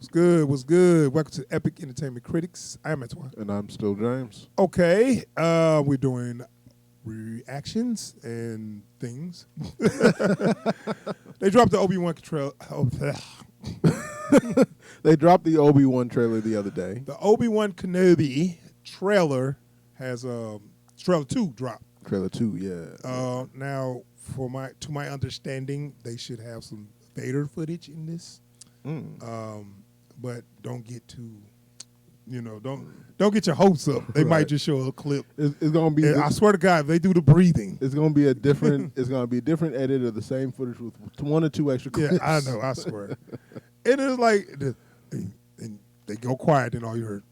What's good? What's good? Welcome to Epic Entertainment Critics. I'm Antoine. And I'm still James. Okay, we're doing reactions and things. They dropped the Obi Wan trailer. They dropped the Obi Wan trailer the other day. The Obi Wan Kenobi trailer has trailer 2 dropped. Trailer 2, yeah. Now, to my understanding, they should have some Vader footage in this. But don't get too, don't get your hopes up. They might just show a clip. It's gonna be. I swear to God, if they do the breathing. It's gonna be a different. It's gonna be a different edit of the same footage with 1 or 2 extra clips. Yeah, I know. I swear. It is like, and they go quiet, and all you heard.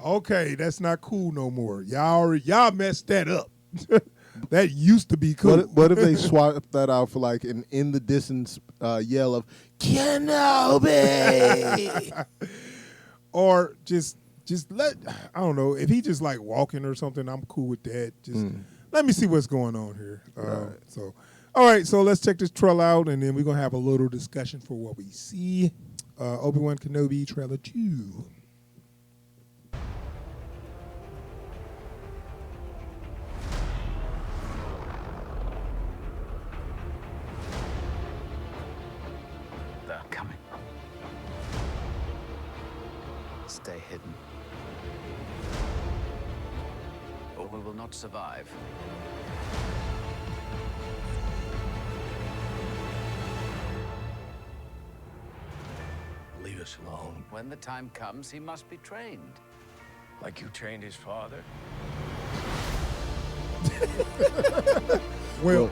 Okay, that's not cool no more. Y'all messed that up. That used to be cool. What if they swap that out for like an in the distance yell of Kenobi, or just let, I don't know, if he just like walking or something, I'm cool with that. Just let me see what's going on here. So, all right, so let's check this trailer out, and then we're gonna have a little discussion for what we see. Obi Wan Kenobi trailer 2. They're coming. Stay hidden, or we will not survive. Leave us alone. When the time comes, he must be trained. Like you trained his father? Well,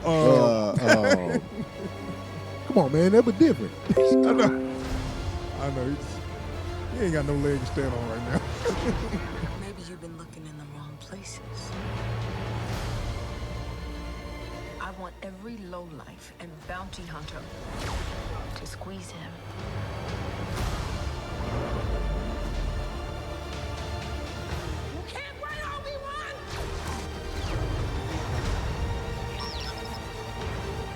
come on, man, that was different. I know. He ain't got no leg to stand on right now. Maybe you've been looking in the wrong places. I want every lowlife and bounty hunter to squeeze him. You can't win, Obi-Wan!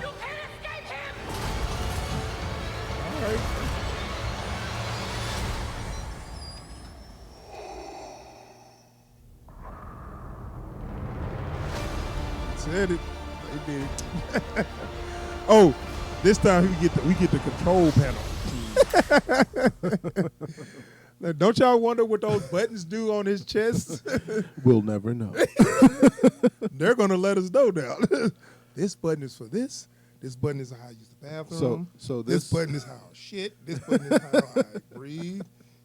You can't escape him! All right. Said it. They did. Oh, this time we get the control panel. Now, don't y'all wonder what those buttons do on his chest? We'll never know. They're gonna let us know now. This button is for this. This button is how I use the bathroom. So this button is how I shit. This button is how I breathe.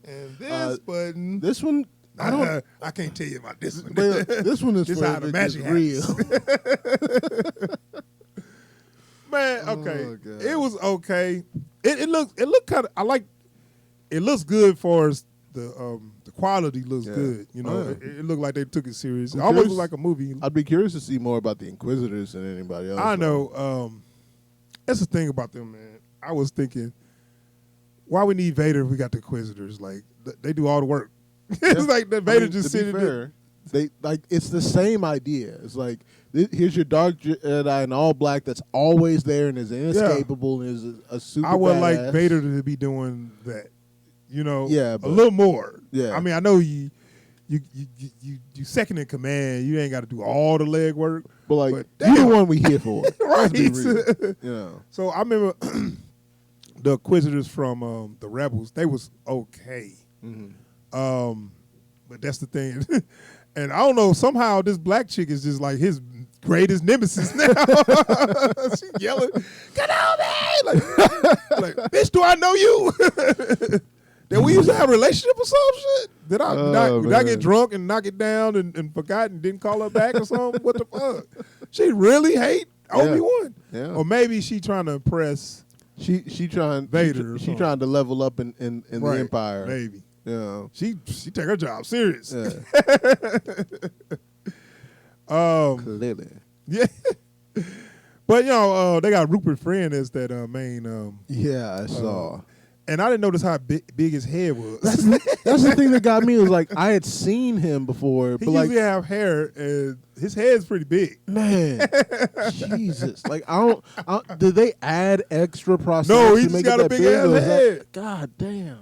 And this button. This one. I can't tell you about this one. Well, this one is This for how the magic happens. Man, okay. Oh, God. It was okay. It looked kind of, I like, it looks good for us. The quality looks good. You know, Oh, yeah. it looked like they took it serious. It I'm almost curious- looked like a movie. I'd be curious to see more about the Inquisitors than anybody else. I know. That's the thing about them, man. I was thinking, why we need Vader if we got the Inquisitors? Like, they do all the work. It's like the Vader just to be sitting fair, they like it's the same idea. It's like here's your dark Jedi in all black that's always there and is inescapable and is a super. I would badass. like Vader to be doing that. You know, Yeah, a little more. Yeah. I mean, I know you second in command. You ain't got to do all the leg work. But like but you're the damn. one we here for. Let's be Right. real. Yeah. So I remember the Inquisitors from the Rebels. They was okay. But that's the thing. And I don't know, somehow this black chick is just like his greatest nemesis now. She yelling, Kenobi! Like, bitch, do I know you? Did we used to have a relationship or some shit? Did I get drunk and knock it down and forgot and didn't call her back or something? What the fuck? She really hate Obi-Wan? Yeah. Or maybe she trying to impress She trying Vader or She something. trying to level up in the Right, Empire. Maybe. Yeah. She take her job serious. Yeah. Clearly. Yeah. But they got Rupert Friend as that main Yeah, I saw. And I didn't notice how big his head was. That's the thing that got me was like I had seen him before, He but like usually have hair, and his head's pretty big. man, Jesus, like I don't. Did they add extra prosthetics? No, he to just make got it a that big or ass is that- head. God damn.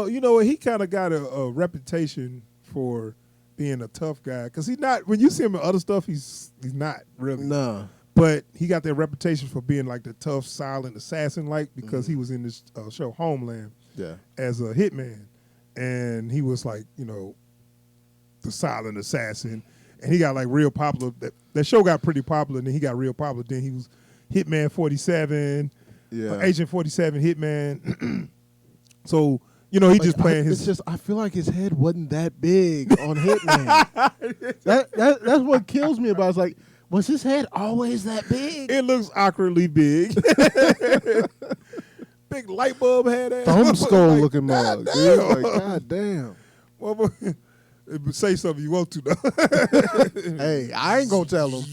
You know, he kind of got a reputation for being a tough guy because he's not. When you see him in other stuff, he's not really. Nah. But he got that reputation for being like the tough, silent assassin, like because he was in this show Homeland Yeah. as a hitman, and he was like, you know, the silent assassin, and he got like real popular. That show got pretty popular, and then he got real popular. Then he was Hitman 47, Yeah. Agent 47, Hitman. So you know, he Like, just playing his. It's just I feel like his head wasn't that big on Hitman. That's what kills me about it. It's like, was his head always that big? It looks awkwardly big. Big light bulb head ass. Thumb skull Like, looking mug. God Dude. damn. Like, God damn. Well, say something you want to though. Hey, I ain't gonna tell him.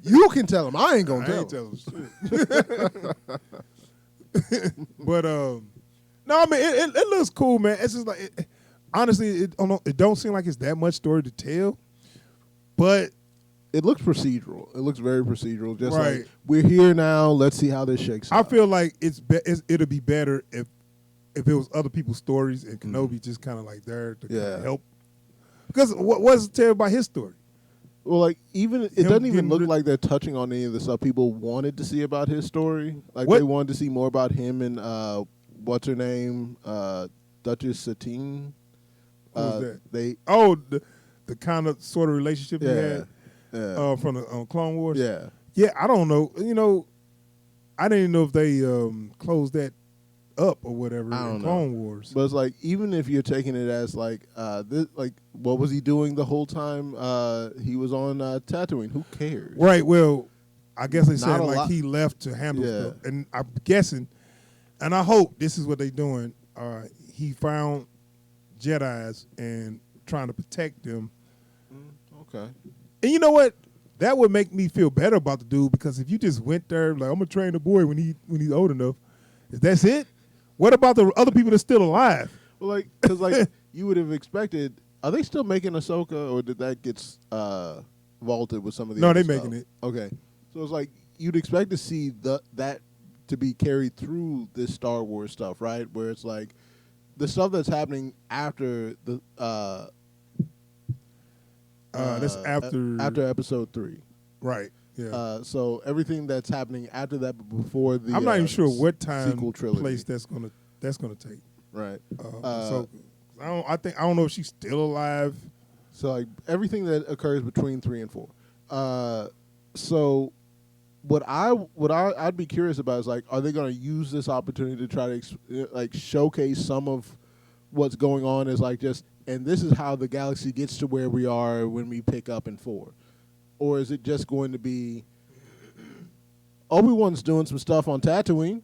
You can tell him. I ain't gonna I tell ain't him. telling shit. But no, I mean it looks cool, man. It's just like honestly, it don't seem like it's that much story to tell, but It looks procedural. It looks very procedural. Just Right. like we're here now. Let's see how this shakes I out. feel like it'll be better if it was other people's stories and Kenobi just kind of like there to kinda Yeah. help. Because what's tell about his story? Well, like even it Him doesn't even getting look rid- like they're touching on any of the stuff people wanted to see about his story. Like What- they wanted to see more about him and what's her name, Duchess Satine. Who was that? They Oh, the kind of sort of relationship he yeah had yeah from the Clone Wars. yeah. Yeah, I don't know. You know, I didn't even know if they closed that up or whatever I don't in know. Clone Wars. But it's like even if you're taking it as like this, like what was he doing the whole time he was on Tatooine? Who cares? Right. Well, I guess they Not said a like lot- he left to handle Yeah. stuff, and I'm guessing, and I hope this is what they're doing. He found Jedi's and trying to protect them. Okay. And you know what? That would make me feel better about the dude because if you just went there like I'm gonna train the boy when he's old enough, if that's it, what about the other people that's still alive? Well, like because like you would have expected. Are they still making Ahsoka, or did that get vaulted with some of the? No, other they stuff? making it. Okay, so it's like you'd expect to see that to be carried through this Star Wars stuff, right? Where it's like the stuff that's happening after the That's after Episode 3. right. Yeah. So everything that's happening after that, but before the I'm not even sure what time sequel trilogy. place that's gonna take. Right. So I don't know if she's still alive. So like everything that occurs between 3 and 4. So what I'd be curious about is like, are they going to use this opportunity to try to like showcase some of what's going on as like just, and this is how the galaxy gets to where we are when we pick up in 4, or is it just going to be Obi-Wan's doing some stuff on Tatooine?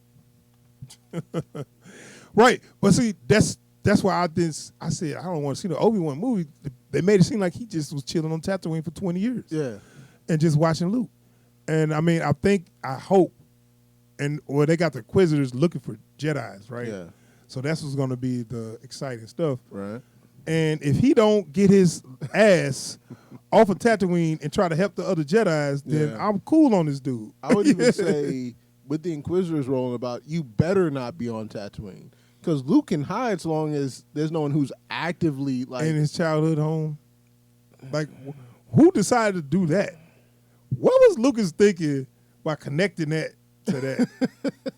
Right. But see, that's why I said I don't want to see the Obi-Wan movie. They made it seem like he just was chilling on Tatooine for 20 years. Yeah. And just watching Luke. And I mean, I hope, and well, they got the Inquisitors looking for Jedis, right? Yeah. So that's what's going to be the exciting stuff. Right. And if he don't get his ass off of Tatooine and try to help the other Jedis, then Yeah. I'm cool on this dude. I would even say, with the Inquisitors rolling about, you better not be on Tatooine. Because Luke can hide as long as there's no one who's actively, like... in his childhood home. Like, who decided to do that? What was Lucas thinking by connecting that to that?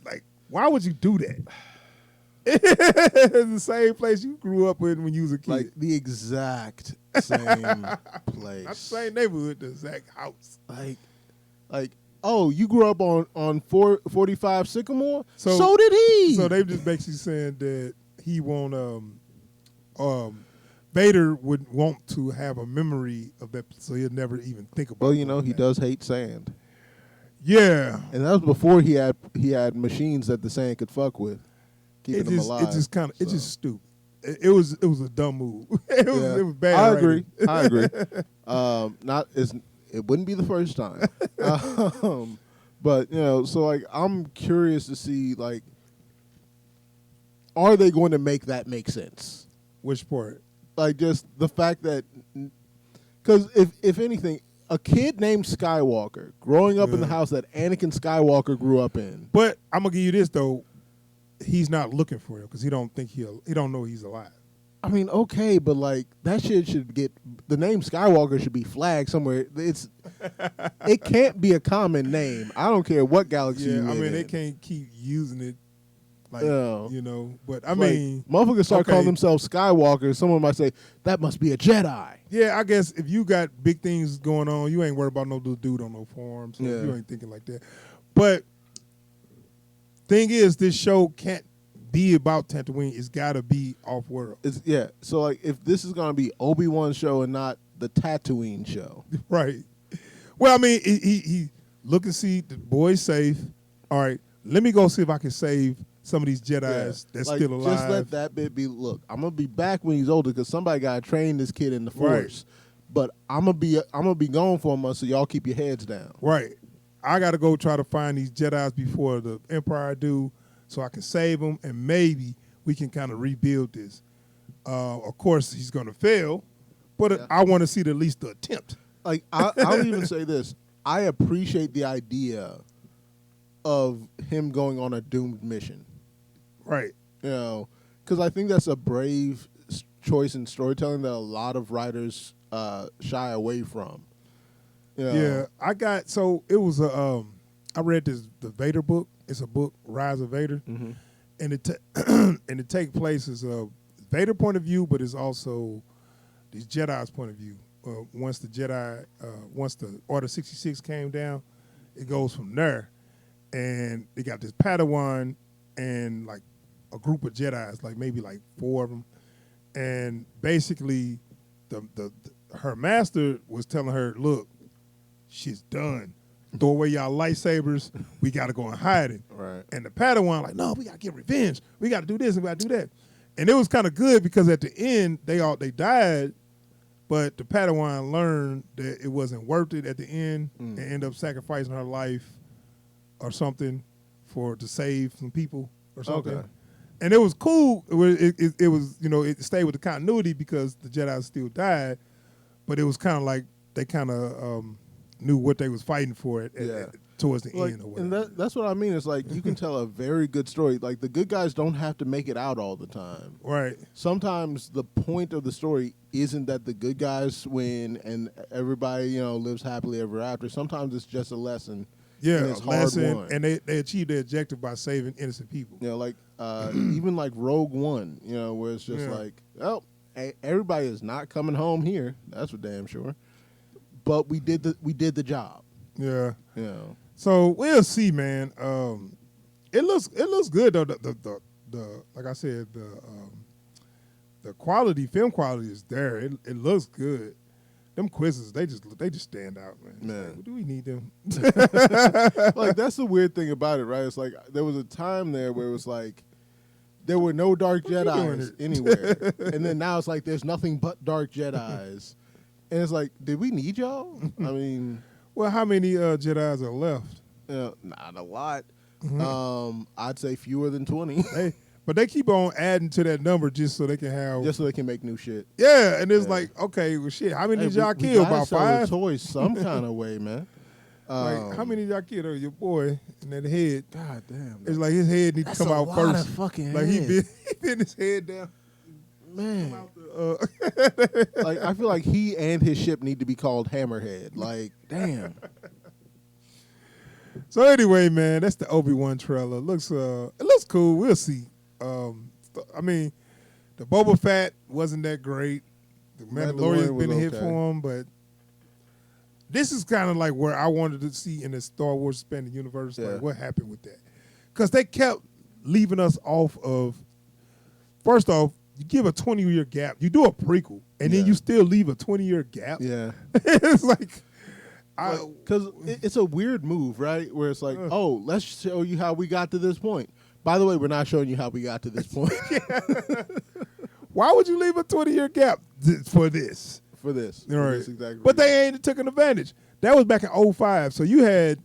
Like, why would you do that? It's the same place you grew up in when you was a kid. like, the exact same place. Not the same neighborhood, the exact house. Like, oh, you grew up on 45 Sycamore? So- So did he! So they just basically saying that he won't Vader would want to have a memory of that, so he'll never even think about. Well, you know, doing he that. does hate sand. Yeah, And that was before he had machines that the sand could fuck with, keeping him alive. It just kind of, it's So. just stupid. It was a dumb move. It was bad. I writing. agree. I agree. It wouldn't be the first time. But you know, so like I'm curious to see like are they going to make that make sense? Which part? Like just the fact that, because if anything, a kid named Skywalker growing up in the house that Anakin Skywalker grew up in. But I'm gonna give you this though, he's not looking for him because he don't know he's alive. I mean, okay, but like that shit should get the name Skywalker should be flagged somewhere. It can't be a common name. I don't care what galaxy. Yeah, you I live mean in. they can't keep using it, like But I Like, mean, motherfuckers start okay. calling themselves Skywalker. Someone might say that must be a Jedi. Yeah, I guess if you got big things going on, you ain't worried about no little dude on no farm. So Yeah. you ain't thinking like that. But thing is, this show can't be about Tatooine. It's got to be off world, So like, if this is gonna be Obi-Wan's show and not the Tatooine show, right? Well, I mean, he look and see the boy's safe. All right, let me go see if I can save some of these Jedi's that's like, still alive. just let that bit be. Look, I'm gonna be back when he's older because somebody gotta train this kid in the Force. But I'm gonna be gone for a month, so y'all keep your heads down. Right. I got to go try to find these Jedi's before the Empire do, so I can save them, and maybe we can kind of rebuild this. Of course, he's going to fail, but I want to see at least the attempt. Like I'll even say this: I appreciate the idea of him going on a doomed mission. Right. You know, because I think that's a brave choice in storytelling that a lot of writers shy away from. You know? Yeah, it was I read the Vader book. It's a book, Rise of Vader, and it take place as a Vader point of view, but it's also these Jedi's point of view. Once the Order 66 came down, it goes from there, and they got this Padawan and like a group of Jedi's, like maybe like 4 of them, and basically her master was telling her, look, shit's done. Throw away y'all lightsabers. We got to go and hide it. Right. And the Padawan like, no, we got to get revenge. We got to do this and we got to do that. And it was kind of good because at the end they died, but the Padawan learned that it wasn't worth it at the end and ended up sacrificing her life or something to save some people or something. Okay. And it was cool. It was it stayed with the continuity because the Jedi still died, but it was kind of like they kind of knew what they was fighting for towards the end or whatever. And that's what I mean. It's like you can tell a very good story. Like the good guys don't have to make it out all the time. Right. Sometimes the point of the story isn't that the good guys win and everybody, lives happily ever after. Sometimes it's just a lesson. Yeah, and it's a lesson, hard-won. and they achieved their objective by saving innocent people. Like even like Rogue One, where it's just like, oh, everybody is not coming home here. That's for damn sure. But we did the job. Yeah. Yeah. So we'll see, man. It looks good though. The like I said, the film quality is there. It looks good. Them quizzes, they just stand out, man. Like, do we need them? Like that's the weird thing about it, right? It's like there was a time there where it was like there were no dark Jedis anywhere, and then now it's like there's nothing but dark Jedis, and it's like, did we need y'all? I mean, well, how many Jedis are left? Not a lot. I'd say fewer than 20. But they keep on adding to that number just so they can make new shit. Yeah, and it's like, okay, well, shit, how many did y'all kill? About 5? Toys some kind of way, man. Like, how many did y'all kill? Your boy in that head. God damn. It's like his head needs to come out first. Of fucking like head. he bent his head down. Man. Like I feel like he and his ship need to be called Hammerhead. Like, damn. So anyway, man, that's the Obi-Wan trailer. It looks cool. We'll see. I mean, the Boba Fett wasn't that great. The Mandalorian's been a hit for him, but this is kind of like where I wanted to see in the Star Wars expanded universe, like what happened with that. Because they kept leaving us off of, first off, you give a 20-year gap. You do a prequel, and then you still leave a 20-year gap. Yeah. It's like, because it's a weird move, right? Where it's like, oh, let's show you how we got to this point. By the way, we're not showing you how we got to this point. Why would you leave a 20-year gap for this? For this. All right. This exact but reason. they ain't taken advantage. That was back in 2005. So you had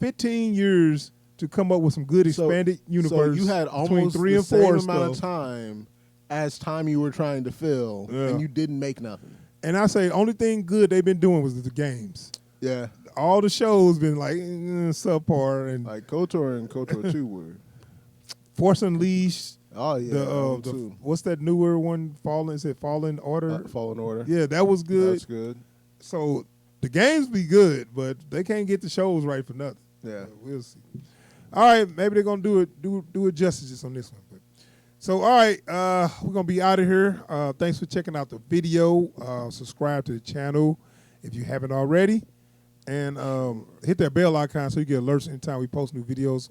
15 years to come up with some good expanded universe. So you had between almost 3 the and same 4 amount of stuff. time as time you were trying to fill, Yeah. and you didn't make nothing. And I say only thing good they've been doing was the games. Yeah, All the shows been like subpar and like KOTOR and KOTOR 2 were. Force Unleashed. Oh yeah, The too. what's that newer one? Fallen? Is it Fallen Order? Fallen Order. Yeah, that was good. That's good. So the games be good, but they can't get the shows right for nothing. Yeah. So we'll see. All right, maybe they're gonna do it justice on this one. But, so all right, we're gonna be out of here. Thanks for checking out the video. Subscribe to the channel if you haven't already, and hit that bell icon so you get alerts anytime we post new videos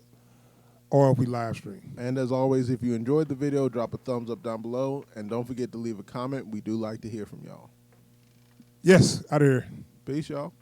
or if we live stream. And as always, if you enjoyed the video, drop a thumbs up down below, and don't forget to leave a comment. We do like to hear from y'all. Yes, out of here. Peace, y'all.